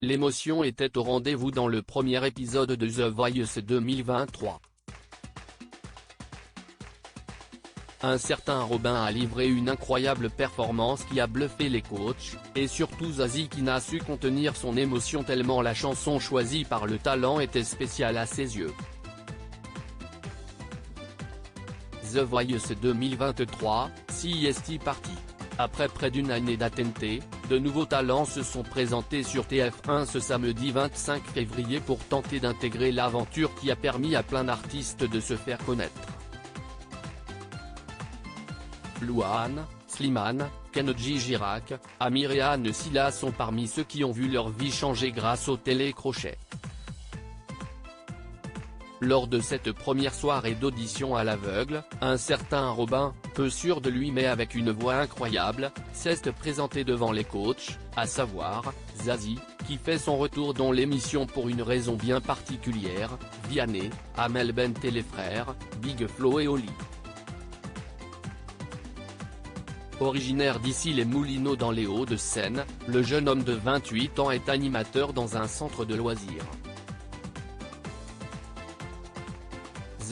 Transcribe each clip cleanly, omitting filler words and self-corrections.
L'émotion était au rendez-vous dans le premier épisode de The Voice 2023. Un certain Robin a livré une incroyable performance qui a bluffé les coachs, et surtout Zazie qui n'a su contenir son émotion tellement la chanson choisie par le talent était spéciale à ses yeux. The Voice 2023, CEST parti. Après près d'une année d'attente, de nouveaux talents se sont présentés sur TF1 ce samedi 25 février pour tenter d'intégrer l'aventure qui a permis à plein d'artistes de se faire connaître. Louane, Slimane, Kenji Girac, Amir et Anne Silla sont parmi ceux qui ont vu leur vie changer grâce au télécrochet. Lors de cette première soirée d'audition à l'aveugle, un certain Robin, peu sûr de lui mais avec une voix incroyable, s'est présenté devant les coachs, à savoir, Zazie, qui fait son retour dans l'émission pour une raison bien particulière, Vianney, Amel Bent et les frères, Big Flo et Oli. Originaire d'Issy-les-Moulineaux dans les Hauts-de-Seine, le jeune homme de 28 ans est animateur dans un centre de loisirs.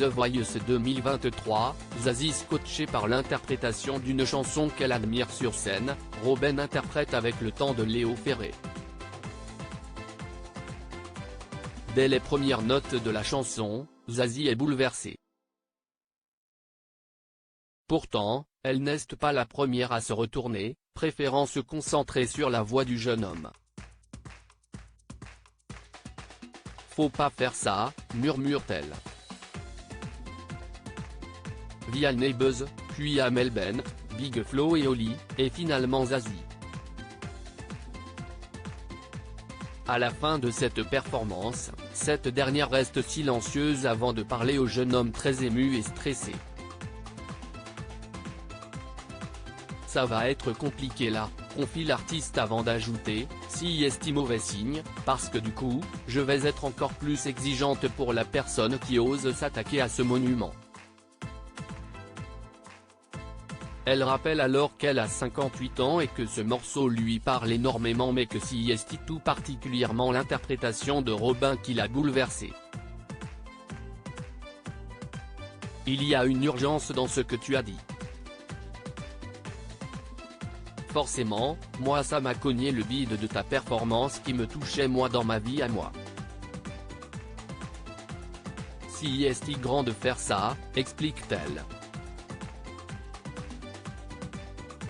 The Voice 2023, Zazie scotché par l'interprétation d'une chanson qu'elle admire sur scène, Robin interprète avec le temps de Léo Ferré. Dès les premières notes de la chanson, Zazie est bouleversée. Pourtant, elle n'est pas la première à se retourner, préférant se concentrer sur la voix du jeune homme. Faut pas faire ça, murmure-t-elle. Vianney buzz, puis Amel Bent, Big Flo et Oli, et finalement Zazie. À la fin de cette performance, cette dernière reste silencieuse avant de parler au jeune homme très ému et stressé. Ça va être compliqué là, confie l'artiste avant d'ajouter, si est mauvais signe, parce que du coup, je vais être encore plus exigeante pour la personne qui ose s'attaquer à ce monument. Elle rappelle alors qu'elle a 58 ans et que ce morceau lui parle énormément mais que si est tout particulièrement l'interprétation de Robin qui l'a bouleversée. Il y a une urgence dans ce que tu as dit. Forcément, moi ça m'a cogné le bide de ta performance qui me touchait moi dans ma vie à moi. Si est grand de faire ça, explique-t-elle.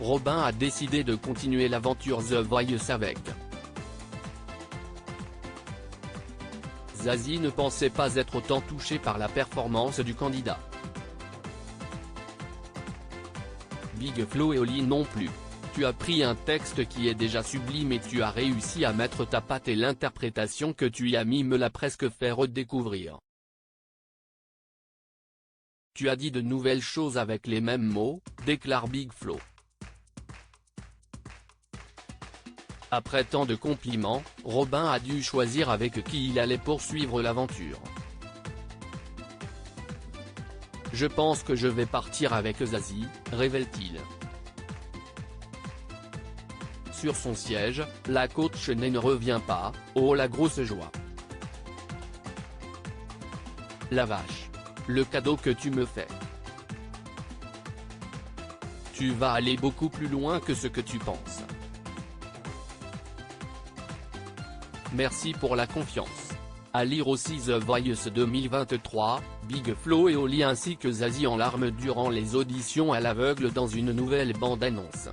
Robin a décidé de continuer l'aventure The Voice avec. Zazie ne pensait pas être autant touchée par la performance du candidat. Big Flo et Oli non plus. Tu as pris un texte qui est déjà sublime et tu as réussi à mettre ta patte et l'interprétation que tu y as mis me l'a presque fait redécouvrir. Tu as dit de nouvelles choses avec les mêmes mots, déclare Big Flo. Après tant de compliments, Robin a dû choisir avec qui il allait poursuivre l'aventure. Je pense que je vais partir avec Zazie, révèle-t-il. Sur son siège, la coach ne revient pas, oh la grosse joie. La vache. Le cadeau que tu me fais. Tu vas aller beaucoup plus loin que ce que tu penses. Merci pour la confiance. À lire aussi The Voice 2023, Big Flo et Oli ainsi que Zazie en larmes durant les auditions à l'aveugle dans une nouvelle bande-annonce.